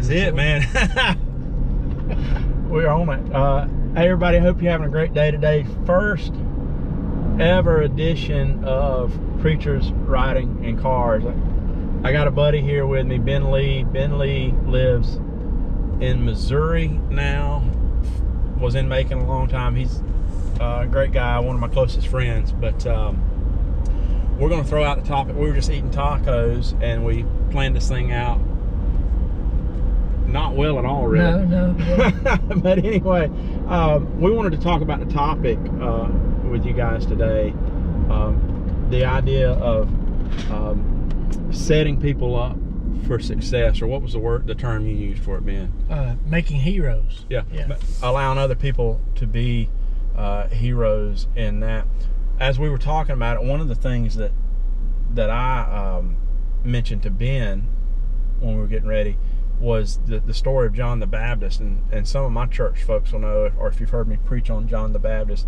That's it, man. We're on it. Hey, everybody, hope you're having a great day today. First ever edition of Preachers Riding in Cars. I got a buddy here with me, Ben Lee. Ben Lee lives in Missouri now. Was in Macon a long time. He's a great guy, one of my closest friends. But we're going to throw out the topic. We were just eating tacos, and we planned this thing out not well at all, really. No. Yeah. But anyway, we wanted to talk about the topic with you guys today. The idea of setting people up for success, or what was the term you used for it, Ben? Making heroes. Yeah. Allowing other people to be heroes in that. As we were talking about it, one of the things that I mentioned to Ben when we were getting ready was the story of John the Baptist, and some of my church folks will know, or if you've heard me preach on John the Baptist,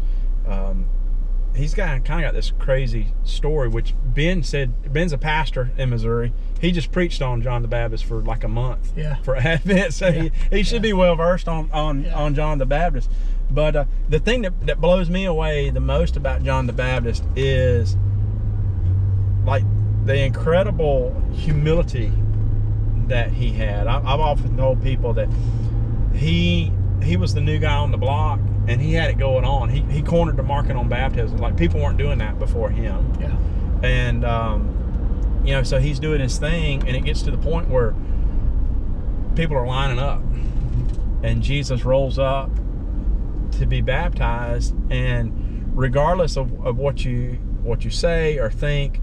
he's kind of got this crazy story, which Ben said. Ben's a pastor in Missouri. He just preached on John the Baptist for like a month for Advent, so he should be well versed on John the Baptist. But the thing that blows me away the most about John the Baptist is like the incredible humility that he had. I've often told people that he was the new guy on the block, and he had it going on. He cornered the market on baptism. Like, people weren't doing that before him. Yeah. And so he's doing his thing, and it gets to the point where people are lining up, and Jesus rolls up to be baptized, and regardless of what you say or think,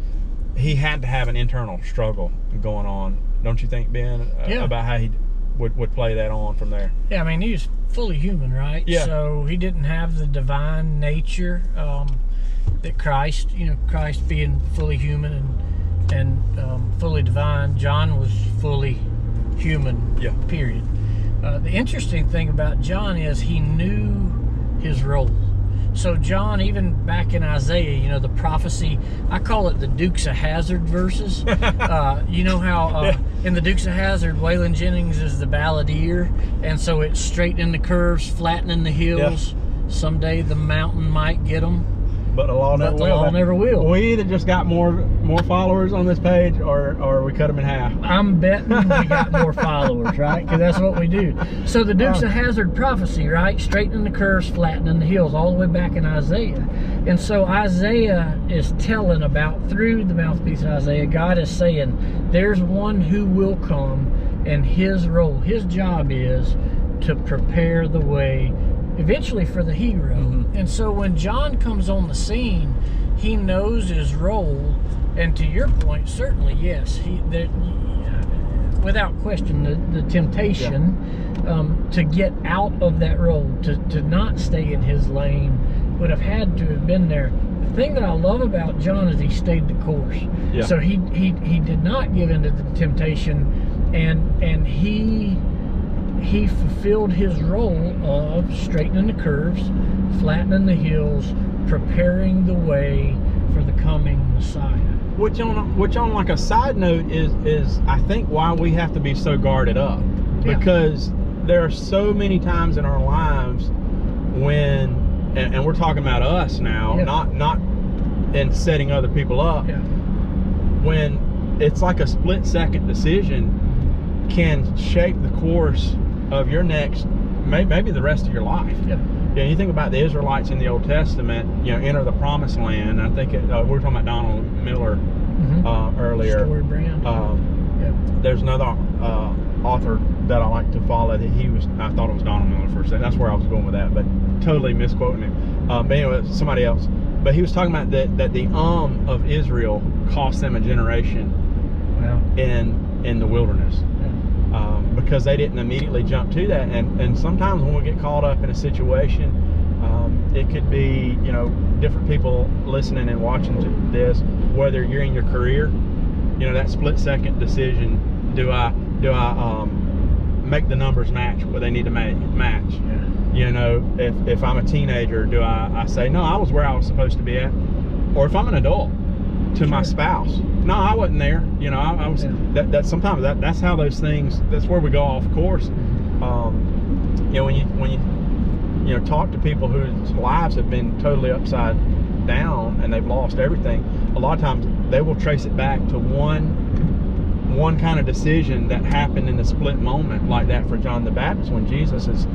he had to have an internal struggle going on. Don't you think, Ben? About how he would play that on from there. Yeah, I mean, he was fully human, right? Yeah. So he didn't have the divine nature that Christ, Christ being fully human and fully divine. John was fully human, period. The interesting thing about John is he knew his role. So John, even back in Isaiah, the prophecy, I call it the Dukes of Hazzard verses. You know how in the Dukes of Hazzard, Waylon Jennings is the balladeer, and so it's straightening the curves, flattening the hills. Yeah. Someday the mountain might get them, but the law never will. We either just got more followers on this page, or we cut them in half. I'm betting we got more followers, right? Because that's what we do. So the Dukes of Hazzard prophecy, right? Straightening the curves, flattening the hills, all the way back in Isaiah. And so Isaiah is telling about, through the mouthpiece of Isaiah, God is saying, there's one who will come, and his role, his job is to prepare the way eventually for the hero. Mm-hmm. And so when John comes on the scene, he knows his role, and to your point, certainly yes, without question, the temptation to get out of that role, to not stay in his lane, would have had to have been there. The thing that I love about John is he stayed the course. Yeah. So he did not give into the temptation, and he fulfilled his role of straightening the curves, flattening the hills, preparing the way for the coming Messiah. Which on like a side note is I think why we have to be so guarded up. Because there are so many times in our lives when, and we're talking about us now, not in setting other people up, when it's like a split-second decision can shape the course of your next, maybe the rest of your life. You think about the Israelites in the Old Testament, enter the promised land. I think we were talking about Donald Miller earlier. Story brand. There's another author that I like to follow that I thought it was Donald Miller for a second. That's where I was going with that, but totally misquoting him. But anyway, somebody else. But he was talking about that the of Israel cost them a generation in the wilderness. Because they didn't immediately jump to that, and sometimes when we get caught up in a situation, it could be different people listening and watching this, whether you're in your career, that split-second decision, do I make the numbers match what they need to match? If I'm a teenager, do I say, no, I was where I was supposed to be at? Or if I'm an adult, to my spouse, No, I wasn't there. You know, I was. Yeah. That sometimes that's how those things. That's where we go off course. You know, when you talk to people whose lives have been totally upside down and they've lost everything, a lot of times they will trace it back to one kind of decision that happened in a split moment, like that for John the Baptist, when Jesus is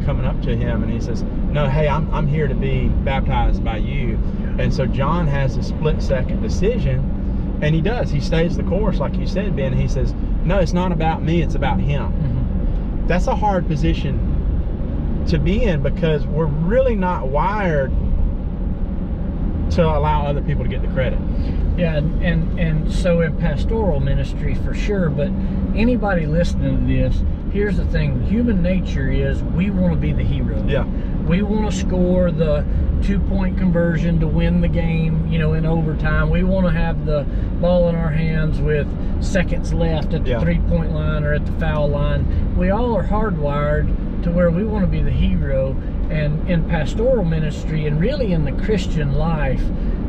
coming up to him and he says, no, hey, I'm here to be baptized by you. And so John has a split-second decision, and he stays the course, like you said, Ben. He says, no, it's not about me, it's about him. That's a hard position to be in, because we're really not wired to allow other people to get the credit. Yeah, and so in pastoral ministry for sure, but anybody listening to this, here's the thing: human nature is we want to be the hero. Yeah. We want to score the 2-point conversion to win the game, in overtime. We want to have the ball in our hands with seconds left at the 3-point line or at the foul line. We all are hardwired to where we want to be the hero. And in pastoral ministry, and really in the Christian life,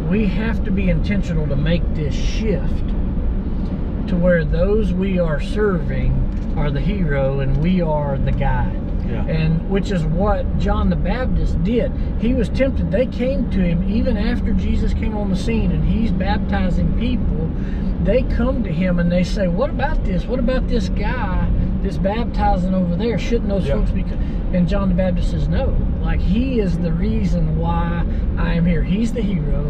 we have to be intentional to make this shift to where those we are serving are the hero and we are the guide. Yeah. And which is what John the Baptist did. He was tempted. They came to him even after Jesus came on the scene and he's baptizing people. They come to him and they say, what about this? What about this guy that's baptizing over there? Shouldn't those folks be? And John the Baptist says, no. Like, he is the reason why I am here. He's the hero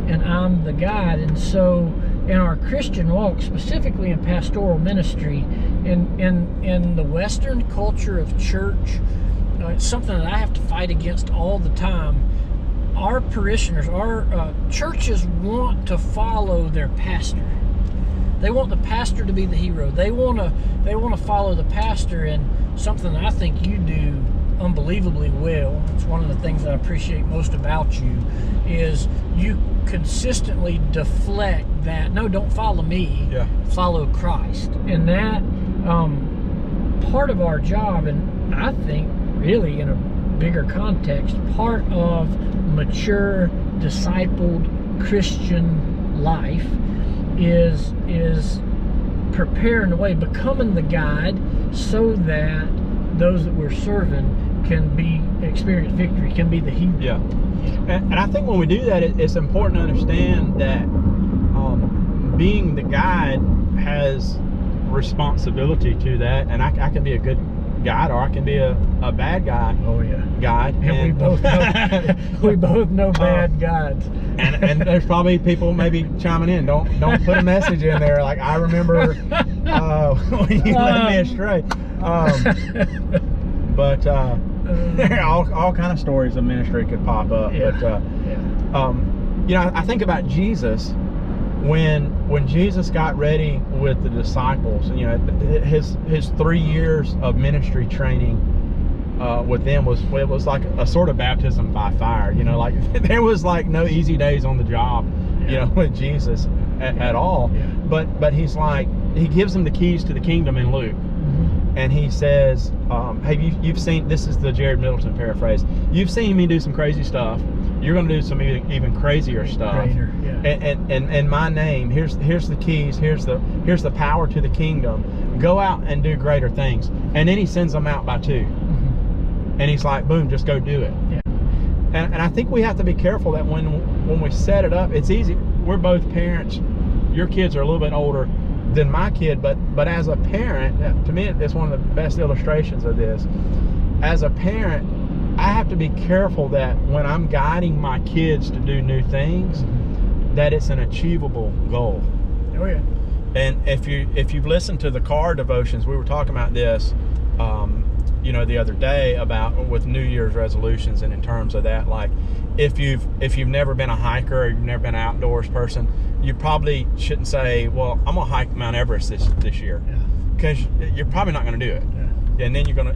and I'm the guide. And so in our Christian walk, specifically in pastoral ministry, in the Western culture of church, it's something that I have to fight against all the time. Our parishioners, our churches want to follow their pastor. They want the pastor to be the hero. They want to follow the pastor, and something I think you do unbelievably well. It's one of the things that I appreciate most about you is you consistently deflect that. No, don't follow me. Yeah. Follow Christ. And that part of our job, and I think really in a bigger context, part of mature, discipled Christian life is preparing the way, becoming the guide, so that those that we're serving can experience victory, can be the hero. Yeah. And I think when we do that, it's important to understand that being the guide has responsibility to that, and I can be a good guide, or I can be a bad guy. Oh yeah, guide. And we both know bad guides. And there's probably people maybe chiming in. Don't put a message in there like, I remember when you led me astray. But there are all kind of stories of ministry could pop up. Yeah. But I think about Jesus. When Jesus got ready with the disciples, his 3 years of ministry training with them was like a sort of baptism by fire. Like there was like no easy days on the job, with Jesus at all. Yeah. But he's like, he gives them the keys to the kingdom in Luke. And he says, hey, you've seen, this is the Jared Middleton paraphrase, you've seen me do some crazy stuff. You're going to do some even crazier stuff. Greater, yeah. And my name, here's the keys, here's the power to the kingdom. Go out and do greater things. And then he sends them out by 2. And he's like, boom, just go do it. Yeah. And I think we have to be careful that when we set it up, it's easy. We're both parents. Your kids are a little bit older than my kid, but as a parent, to me, it's one of the best illustrations of this. As a parent, I have to be careful that when I'm guiding my kids to do new things, that it's an achievable goal. Oh yeah. And if you've listened to the car devotions, we were talking about this, the other day with New Year's resolutions, and in terms of that, like if you've never been a hiker or you've never been an outdoors person, you probably shouldn't say, well, I'm gonna hike Mount Everest this year, because you're probably not gonna do it, and then you're gonna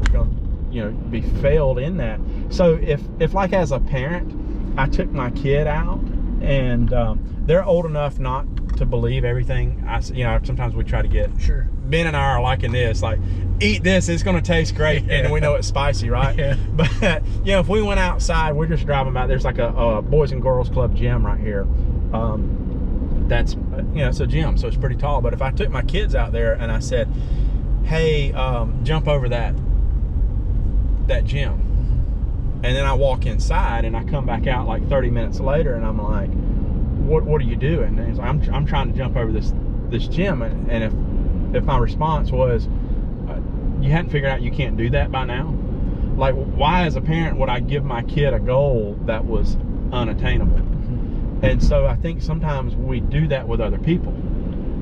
be failed in that. So if like as a parent, I took my kid out and they're old enough not to believe everything sometimes we try to get, sure, Ben and I are liking this, like, eat this, it's gonna taste great, and we know it's spicy, right? Yeah. But if we went outside, we're just driving by, there's like a Boys and Girls Club gym right here, that's it's a gym, so it's pretty tall. But if I took my kids out there and I said, hey, jump over that gym, and then I walk inside and I come back out like 30 minutes later and I'm like, what are you doing? And he's like, I'm trying to jump over this gym. And if my response was, you hadn't figured out you can't do that by now? Like, why as a parent would I give my kid a goal that was unattainable? And so I think sometimes we do that with other people.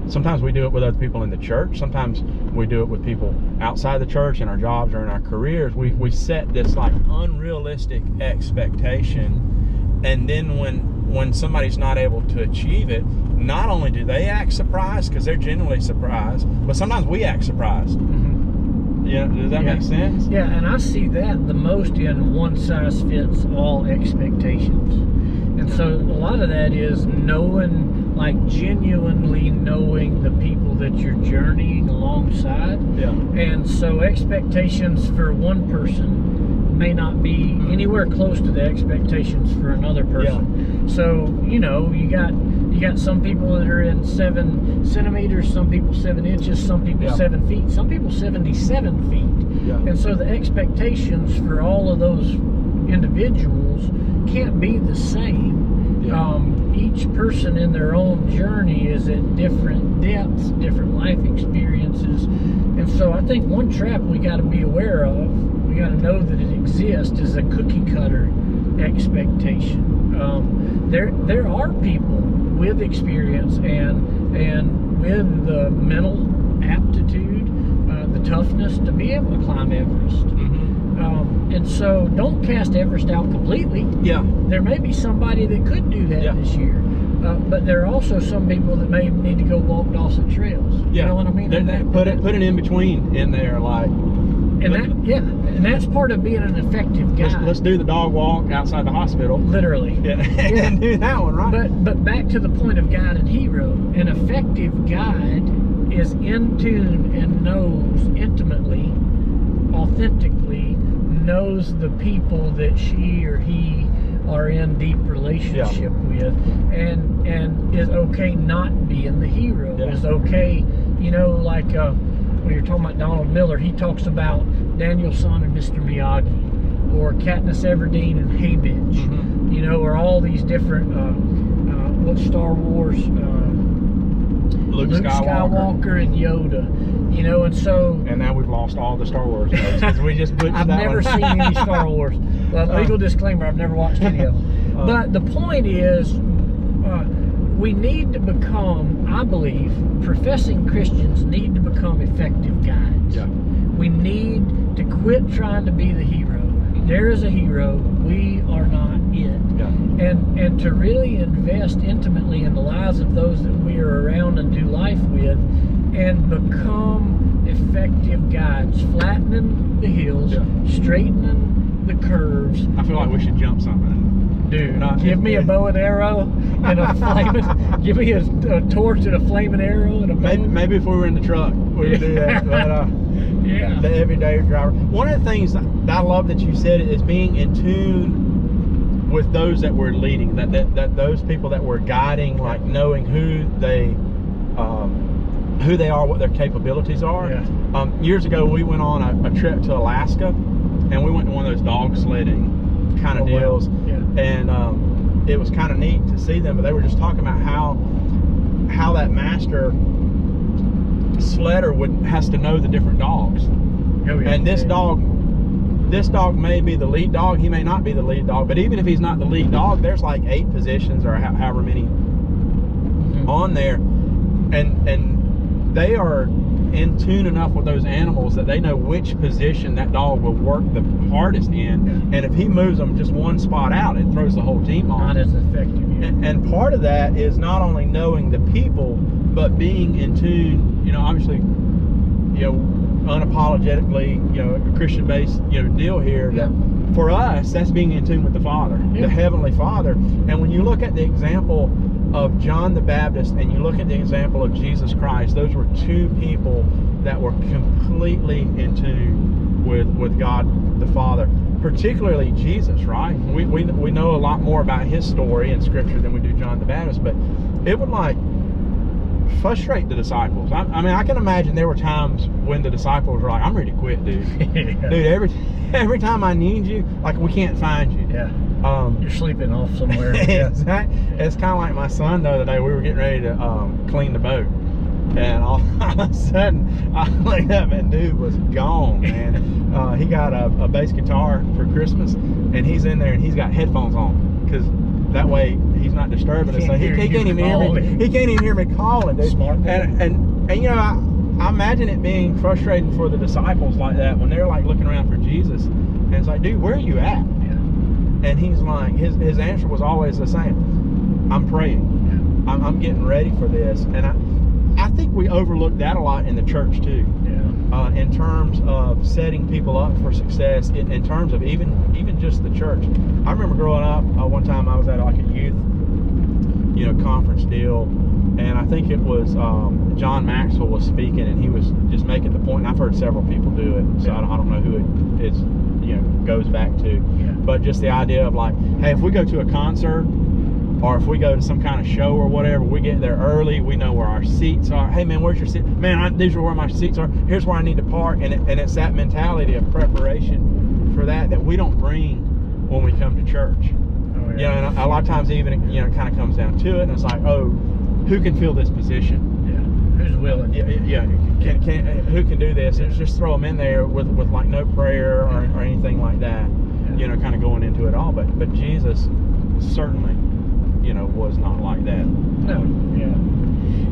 Sometimes we do it with other people in the church. Sometimes we do it with people outside the church in our jobs or in our careers. We set this like unrealistic expectation, and then when somebody's not able to achieve it, not only do they act surprised, because they're genuinely surprised, but sometimes we act surprised. Yeah, does that make sense? Yeah, and I see that the most in one-size-fits-all expectations. And so a lot of that is knowing, like genuinely knowing the people that you're journeying alongside. Yeah. And so expectations for one person may not be anywhere close to the expectations for another person. Yeah. So, you got some people that are in 7 centimeters, some people 7 inches, some people 7 feet, some people 77 feet. Yeah. And so the expectations for all of those individuals can't be the same. Yeah. Each person in their own journey is at different depths, different life experiences. And so I think one trap we got to be aware of, we got to know that it exists, is a cookie cutter expectation. There are people with experience and with the mental aptitude, the toughness to be able to climb Everest. And so don't cast Everest out completely. Yeah. There may be somebody that could do that this year. But there are also some people that may need to go walk Dawson Trails. Yeah. You know what I mean? Put an in-between in there, like. And that's part of being an effective guide. Let's do the dog walk outside the hospital. Literally. Yeah. And do that one, right? But back to the point of guide and hero, an effective guide is in tune and knows intimately, authentically, knows the people that she or he are in deep relationship with, and is okay not being the hero. Is okay, like when you're talking about Donald Miller, he talks about Daniel-san and Mr. Miyagi, or Katniss Everdeen and Haymitch, or all these different what Star Wars, Luke Skywalker and Yoda, and so. And now we've lost all the Star Wars because we just put. I've never seen any Star Wars. Legal disclaimer: I've never watched any of them. But the point is, we need to become, I believe, professing Christians need to become effective guides. Yeah. We need to quit trying to be the hero. There is a hero. We are not it. Yeah. And to really invest intimately in the lives of those that we are around and do life with, and become effective guides, flattening the hills, straightening the curves. I feel like we should jump something. Dude, give me a bow and arrow and a flaming. Give me a torch and a flaming arrow and a bow. Maybe if we were in the truck, we would do that. But the everyday driver. One of the things that I love that you said is being in tune with those that we're leading, that those people that we're guiding, like knowing who they are, what their capabilities are. Yeah. Years ago, we went on a trip to Alaska, and we went to one of those dog sledding kind of deals. Wow. Yeah. And it was kind of neat to see them, but they were just talking about how that master sledder has to know the different dogs. Oh, yeah. And this dog may be the lead dog, he may not be the lead dog, but even if he's not the lead dog, there's like 8 positions or however many on there, and they are in tune enough with those animals that they know which position that dog will work the hardest in, and if he moves them just one spot out, it throws the whole team off. Not as effective. And part of that is not only knowing the people, but being in tune, obviously, unapologetically, a Christian-based, deal here. Yeah. That for us, that's being in tune with the Father, the Heavenly Father. And when you look at the example of John the Baptist and you look at the example of Jesus Christ, those were 2 people that were completely in tune with God the Father, particularly Jesus, right? We know a lot more about his story in Scripture than we do John the Baptist, but it would frustrate the disciples. I mean, I can imagine there were times when the disciples were like, "I'm ready to quit, dude. Yeah. Dude, every time I need you, like we can't find you." Yeah. You're sleeping off somewhere. Exactly. It's kind of like my son the other day. We were getting ready to clean the boat, and all of a sudden I looked up and dude was gone, man. He got a bass guitar for Christmas, and he's in there and he's got headphones on because that way he's not disturbing us. So he can't even hear me. He can't even hear me calling, dude. Smart. And you know, I imagine it being frustrating for the disciples like that when they're like looking around for Jesus, and it's like, dude, where are you at? Yeah. And he's like, his answer was always the same: I'm praying. Yeah. I'm getting ready for this. And I think we overlook that a lot in the church too. Yeah. In terms of setting people up for success, in terms of even just the church. I remember growing up, one time I was at like a youth, conference deal, and I think it was John Maxwell was speaking, and he was just making the point. And I've heard several people do it, so I don't know who it is, goes back to. Yeah. But just the idea of like, hey, if we go to a concert, or if we go to some kind of show or whatever, we get there early, we know where our seats are. Hey man, where's your seat? Man, these are where my seats are. Here's where I need to park. And it's that mentality of preparation for that we don't bring when we come to church. Oh, yeah. And a lot of times even, it kind of comes down to it, and it's like, oh, who can fill this position? Yeah. Who's willing? Yeah. Who can do this? And just throw them in there with like no prayer or anything like that. Yeah. Kind of going into it all. But Jesus certainly, was not like that. No, yeah.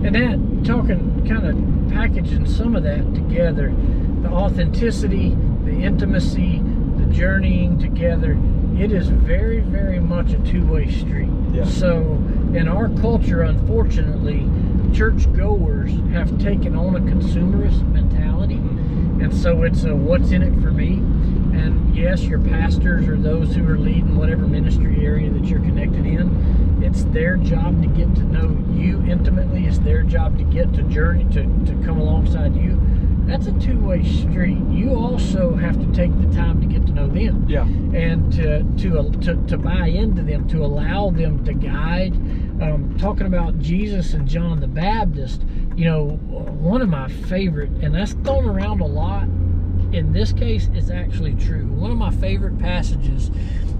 And that, talking, kind of packaging some of that together, the authenticity, the intimacy, the journeying together, it is very, very much a two-way street. Yeah. So in our culture, unfortunately, churchgoers have taken on a consumerist mentality. And so it's a what's in it for me. And yes, your pastors or those who are leading whatever ministry area that you're connected in, it's their job to get to know you intimately. It's their job to get to journey, to come alongside you. That's a two-way street. You also have to take the time to get to know them. Yeah. And to buy into them, to allow them to guide. Talking about Jesus and John the Baptist, one of my favorite, and that's thrown around a lot, in this case is actually true. One of my favorite passages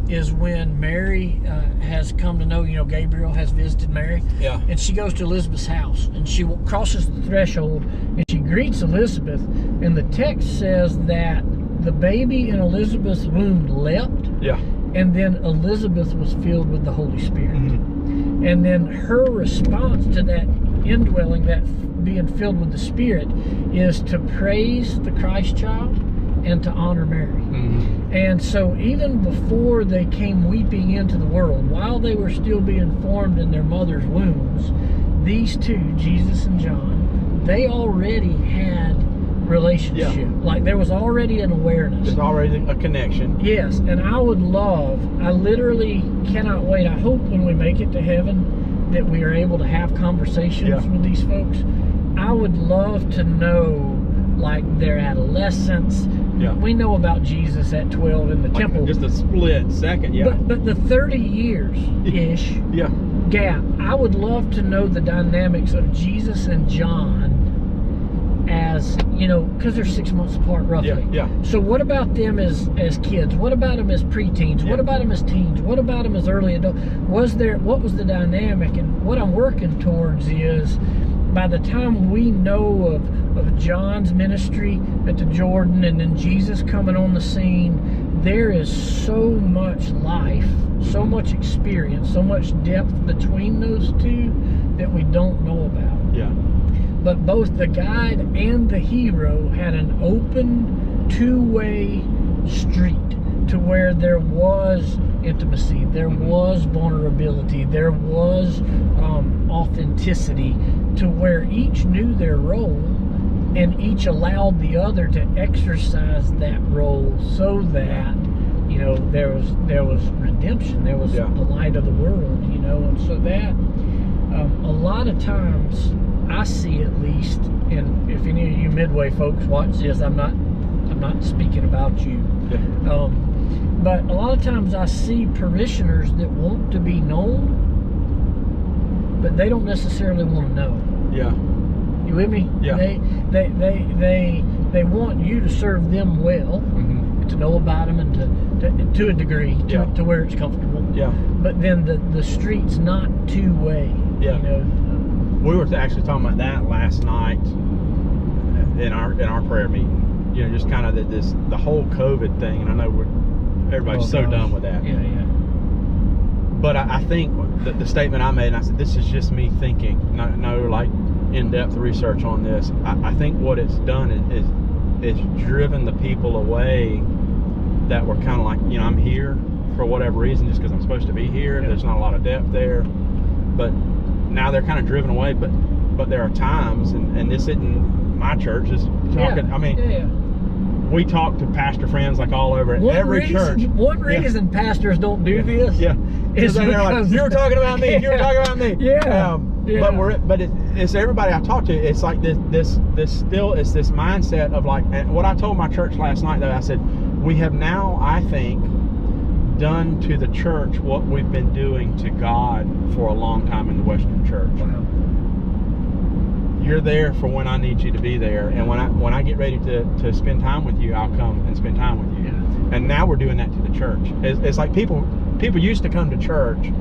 is when Mary has come to know, Gabriel has visited Mary. Yeah. And she goes to Elizabeth's house, and she crosses the threshold, and she greets Elizabeth, and the text says that the baby in Elizabeth's womb leapt. Yeah. And then Elizabeth was filled with the Holy Spirit. Mm-hmm. And then her response to that indwelling, that being filled with the Spirit, is to praise the Christ child and to honor Mary. Mm-hmm. And so even before they came weeping into the world, while they were still being formed in their mother's wombs, these two, Jesus and John, they already had relationship. Yeah. Like there was already an awareness. There's already a connection. Yes, and I literally cannot wait. I hope when we make it to heaven that we are able to have conversations with these folks. I would love to know, like, their adolescence. Yeah. We know about Jesus at 12 in the temple. Just a split second, yeah. But the 30 years-ish gap, I would love to know the dynamics of Jesus and John as, because they're 6 months apart roughly. Yeah. So what about them as kids? What about them as preteens? What about them as teens? What about them as early adults? What was the dynamic? And what I'm working towards is, by the time we know of John's ministry at the Jordan and then Jesus coming on the scene, there is so much life, so much experience, so much depth between those two that we don't know about. Yeah. But both the guide and the hero had an open two-way street to where there was intimacy, there was vulnerability, there was authenticity, to where each knew their role and each allowed the other to exercise that role, so that there was redemption, there was the light of the world, and so that a lot of times I see, at least, and if any of you Midway folks watch this, I'm not speaking about you. Yeah. But a lot of times I see parishioners that want to be known, but they don't necessarily want to know. Yeah. You with me? Yeah. They want you to serve them well, to know about them, and to a degree, to where it's comfortable. Yeah. But then the street's not two-way. Yeah. You know. We were actually talking about that last night in our prayer meeting. You know, just kind of the whole COVID thing, and I know everybody's so done with that. Yeah. But I think the statement I made, and I said, this is just me thinking, no like in-depth research on this. I think what it's done is it's driven the people away that were kind of like, you know, I'm here for whatever reason, just because I'm supposed to be here. There's not a lot of depth there, but now they're kind of driven away. But there are times, and this isn't my church, is talking. I mean, we talk to pastor friends like all over every church. One reason pastors don't do this, is they're like, you were talking about me. You were talking about me. But it's everybody I talk to. It's like this mindset of like, and what I told my church last night, though, I said, we have now, I think, done to the church what we've been doing to God for a long time in the Western church. Wow. You're there for when I need you to be there, and when I get ready to spend time with you, I'll come and spend time with you. Yeah. And now we're doing that to the church. It's like people used to come to church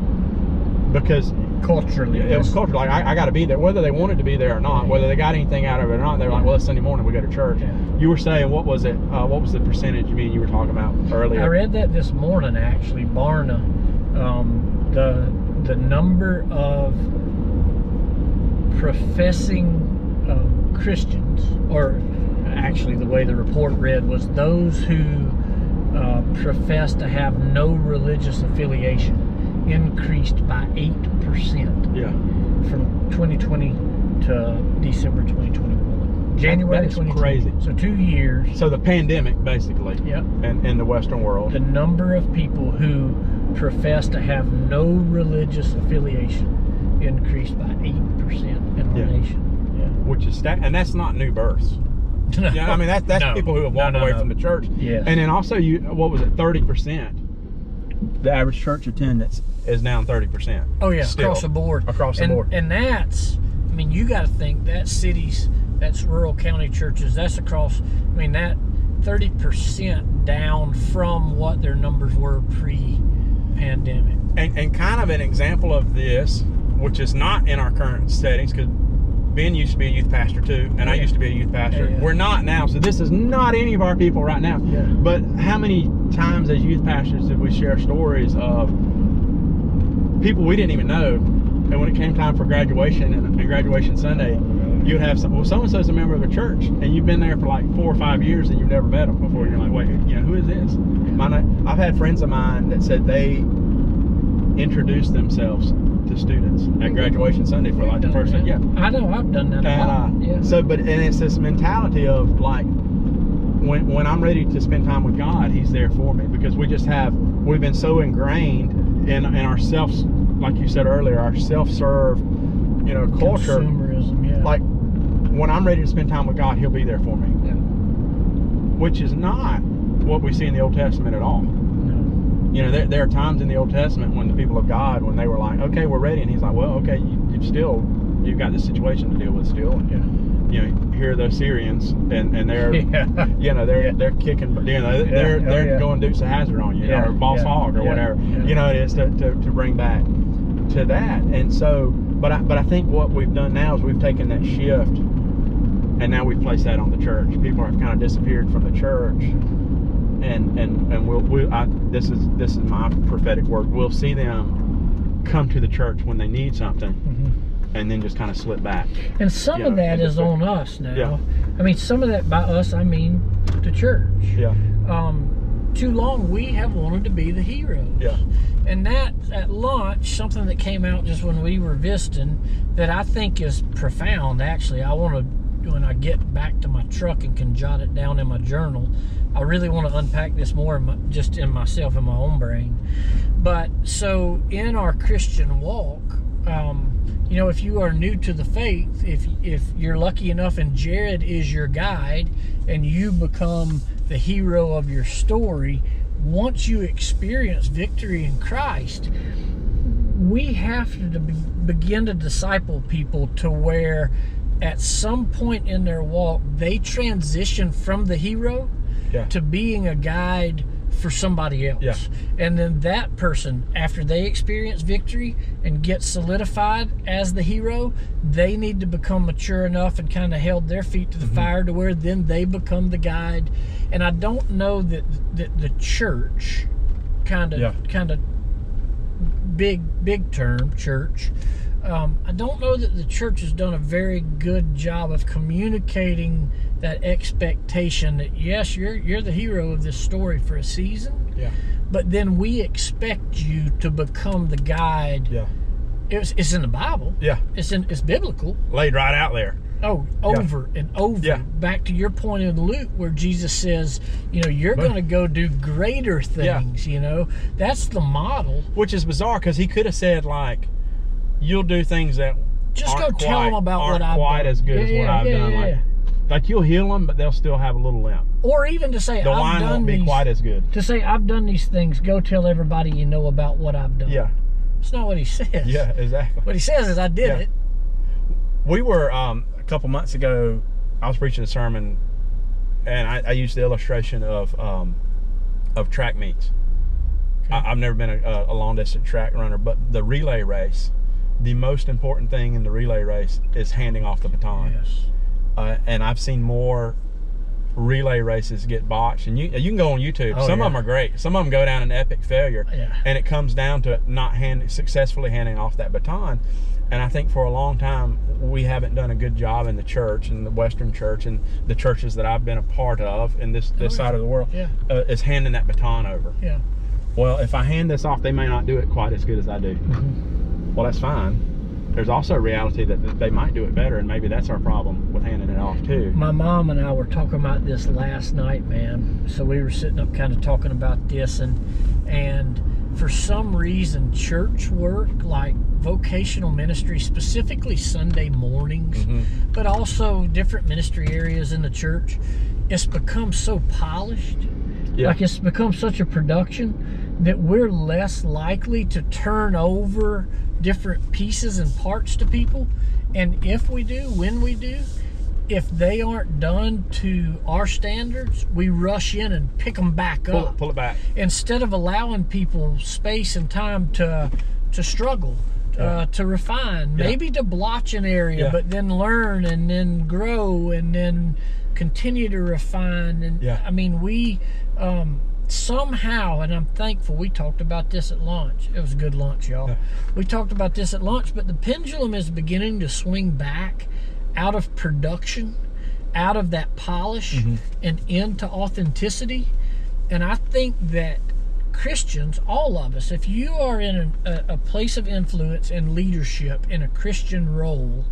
because culturally it was cultural. Like I got to be there, whether they wanted to be there or not, whether they got anything out of it or not. They're like, well, it's Sunday morning, we go to church. Yeah. You were saying, what was it? What was the percentage you were talking about earlier? I read that this morning, actually. Barna, the number of professing Christians, or actually the way the report read was those who profess to have no religious affiliation, increased by 8%. Yeah. From 2020 to December 2021. January 2020. Crazy. So 2 years. So the pandemic, basically. Yep. In the Western world. The number of people who profess to have no religious affiliation increased by 8% in the nation. Yeah. Which is and that's not new births. No. Yeah, I mean that's people who have walked away from the church. Yes. And then also what was it, 30%? The average church attendance is down 30%. Oh yeah, still, across the board. Across the board. And that's, I mean, you got to think that's cities, that's rural county churches, that's across, I mean, that 30% down from what their numbers were pre-pandemic. And kind of an example of this, which is not in our current settings, because Ben used to be a youth pastor too, and I used to be a youth pastor. Yeah. We're not now, so this is not any of our people right now. Yeah. But how many times as youth pastors did we share stories of people we didn't even know, and when it came time for graduation and graduation Sunday, you'd have so-and-so's a member of a church, and you've been there for like 4 or 5 years and you've never met them before. You're like, wait, who is this? I've had friends of mine that said they introduced themselves to students at graduation Sunday for like the first time. Yeah, I know, I've done that a lot. So, but it's this mentality of like, when I'm ready to spend time with God, He's there for me, because we've been so ingrained in our self, like you said earlier, our self-serve, culture. Consumerism, yeah. Like, when I'm ready to spend time with God, He'll be there for me. Yeah. Which is not what we see in the Old Testament at all. There are times in the Old Testament when the people of God, when they were like, okay, we're ready, and He's like, well, okay, you've got this situation to deal with still, and here are those Syrians, and they're they're kicking, they're going Dukes of Hazzard on you, or Boss Hog, or whatever it is to bring back to that. And so, but I think what we've done now is we've taken that shift, and now we've placed that on the church. People have kind of disappeared from the church. And this is my prophetic word. We'll see them come to the church when they need something, and then just kind of slip back. And some of that is on us now. Yeah. I mean, some of that by us, I mean the church. Yeah. Too long we have wanted to be the heroes. Yeah. And that at launch, something that came out just when we were visiting, that I think is profound. Actually, I want to, when I get back to my truck and can jot it down in my journal, I really want to unpack this more just in myself, in my own brain. But so in our Christian walk, if you are new to the faith, if you're lucky enough and Jared is your guide and you become the hero of your story, once you experience victory in Christ, we have to begin to disciple people to where at some point in their walk they transition from the hero to being a guide for somebody else. And then that person, after they experience victory and get solidified as the hero, they need to become mature enough and kind of held their feet to the fire to where then they become the guide. And I don't know that the church kind of big term church, I don't know that the church has done a very good job of communicating that expectation that yes, you're the hero of this story for a season, but then we expect you to become the guide. It's in the Bible. It's biblical, laid right out there. Over and over. Back to your point in Luke where Jesus says, you're going to go do greater things. That's the model. Which is bizarre because he could have said like, you'll do things that just go tell them about what I've done. Quite as good as what I've done. Like you'll heal them, but they'll still have a little limp. Or even to say, the wine won't be quite as good. To say, I've done these things. Go tell everybody you know about what I've done. That's not what he says. Yeah, exactly. What he says is, I did it. We were a couple months ago. I was preaching a sermon, and I used the illustration of track meets. I've never been a long distance track runner, but the relay race. The most important thing in the relay race is handing off the baton. And I've seen more relay races get botched, and you can go on YouTube. Some of them are great. Some of them go down in epic failure, and it comes down to not successfully handing off that baton. And I think for a long time we haven't done a good job in the church, in the Western church, and the churches that I've been a part of in this side of the world, is handing that baton over. Well, if I hand this off, they may not do it quite as good as I do. Well, that's fine. There's also a reality that they might do it better, and maybe that's our problem with handing it off too. My mom and I were talking about this last night, man. So we were sitting up kind of talking about this, and for some reason church work, like vocational ministry, specifically Sunday mornings, but also different ministry areas in the church, it's become so polished. Like it's become such a production that we're less likely to turn over different pieces and parts to people. And if we do, when we do, if they aren't done to our standards, we rush in and pick them back up. Pull it back. Instead of allowing people space and time to struggle, to refine, maybe to blotch an area, but then learn and then grow and then continue to refine. And I mean, we somehow, and I'm thankful, we talked about this at lunch. It was a good lunch, y'all. We talked about this at lunch, but the pendulum is beginning to swing back out of production, out of that polish, and into authenticity. And I think that Christians, all of us, if you are in a place of influence and leadership in a Christian role,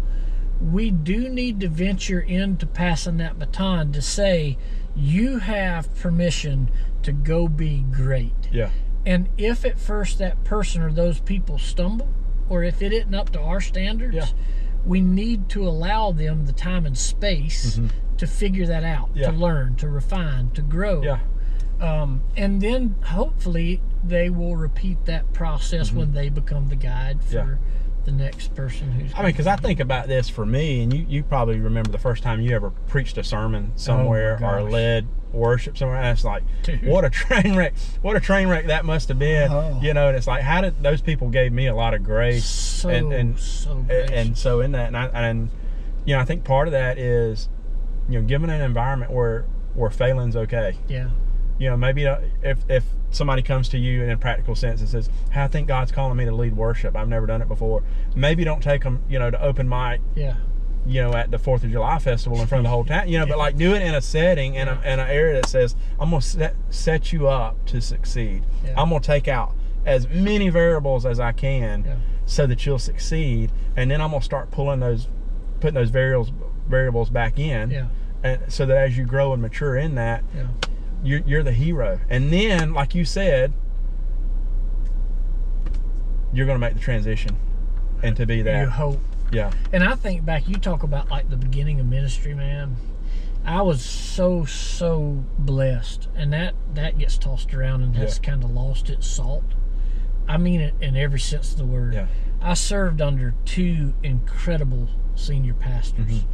we do need to venture into passing that baton to say, you have permission to go be great. And if at first that person or those people stumble, or if it isn't up to our standards, we need to allow them the time and space to figure that out, to learn, to refine, to grow. And then hopefully they will repeat that process when they become the guide for the next person who's... I mean, because I think about this for me, and you probably remember the first time you ever preached a sermon somewhere or led worship somewhere. And it's like, what a train wreck! What a train wreck that must have been. And it's like, how did those people gave me a lot of grace, so in that, and I think part of that is, given an environment where failing's okay. Maybe if somebody comes to you in a practical sense and says, hey, I think God's calling me to lead worship. I've never done it before. Maybe don't take them, to open mic, at the 4th of July festival in front of the whole town, but like do it in a setting, in an area that says, I'm going to set you up to succeed. I'm going to take out as many variables as I can so that you'll succeed. And then I'm going to start putting those variables back in. And so that as you grow and mature in that, you're the hero. And then, like you said, you're going to make the transition and to be that. You hope. And I think back, you talk about like the beginning of ministry, man. I was so blessed, and that gets tossed around and has kind of lost its salt. I mean it in every sense of the word. Yeah. I served under 2 incredible senior pastors.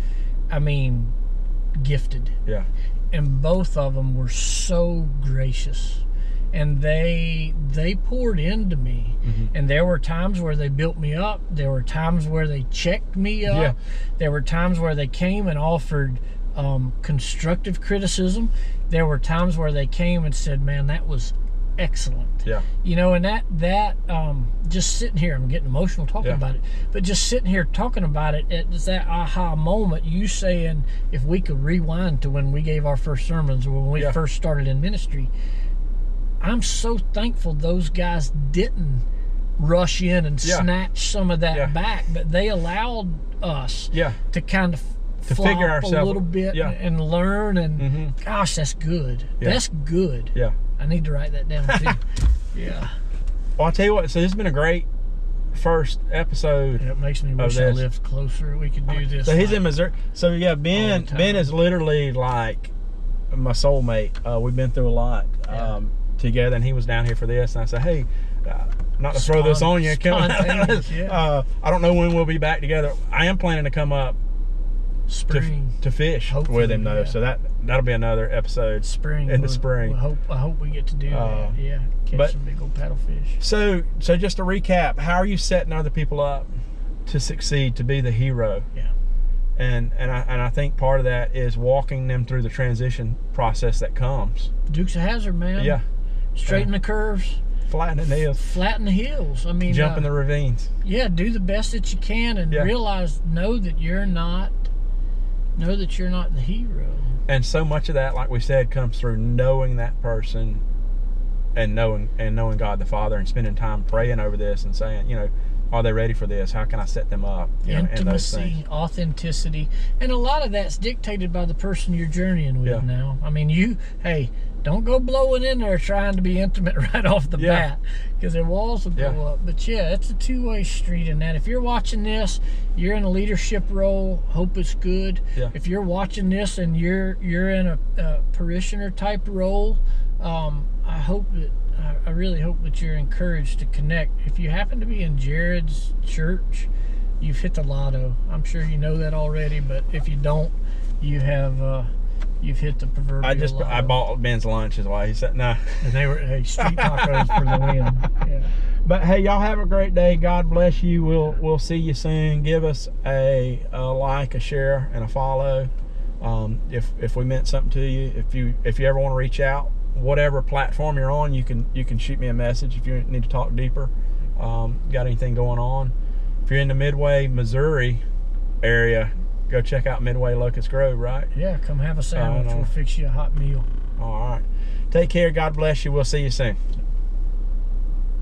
I mean, gifted. Yeah. And both of them were so gracious. And they poured into me. And there were times where they built me up. There were times where they checked me up. Yeah. There were times where they came and offered constructive criticism. There were times where they came and said, man, that was excellent. Yeah. You know, and that just sitting here, I'm getting emotional talking about it, but just sitting here talking about it, it's that aha moment, you saying, if we could rewind to when we gave our first sermons or when we first started in ministry, I'm so thankful those guys didn't rush in and snatch some of that back, but they allowed us to kind of figure ourselves a little bit and learn, and gosh, that's good. That's good. Yeah. I need to write that down too. Yeah. Well, I'll tell you what, so this has been a great first episode. It makes me wish I lived closer. We could do this. So he's in Missouri. So yeah, Ben is literally like my soulmate. We've been through a lot together, and he was down here for this, and I said, hey, not to throw this on you, I don't know when we'll be back together. I am planning to come up spring to fish with him though, so that'll be another episode in the spring. I hope we get to do that. Catch some big old paddlefish. So just to recap, how are you setting other people up to succeed, to be the hero? And I think part of that is walking them through the transition process that comes. Duke's a hazard, man. Straighten the curves, flatten the hills. I mean, jump in the ravines. Do the best that you can, and know that you're not the hero. And so much of that, like we said, comes through knowing that person and knowing God the Father, and spending time praying over this and saying, you know, are they ready for this? How can I set them up? Intimacy, authenticity, and a lot of that's dictated by the person you're journeying with now. I mean, don't go blowing in there trying to be intimate right off the bat, because their walls will go up. But it's a two-way street in that. If you're watching this, you're in a leadership role, hope it's good. If you're watching this and you're in a parishioner type role, I really hope that you're encouraged to connect. If you happen to be in Jared's church, you've hit the lotto. I'm sure you know that already, but if you don't, you have you've hit the proverbial lotto. I bought Ben's lunch is why he said no. And they were street tacos for the win. But hey, y'all have a great day. God bless you. We'll see you soon. Give us a like, a share, and a follow. If we meant something to you, if you ever want to reach out, whatever platform you're on, you can shoot me a message if you need to talk deeper. Got anything going on? If you're in the Midway, Missouri area, go check out Midway Locust Grove, right? Yeah, come have a sandwich. We'll fix you a hot meal. All right. Take care. God bless you. We'll see you soon.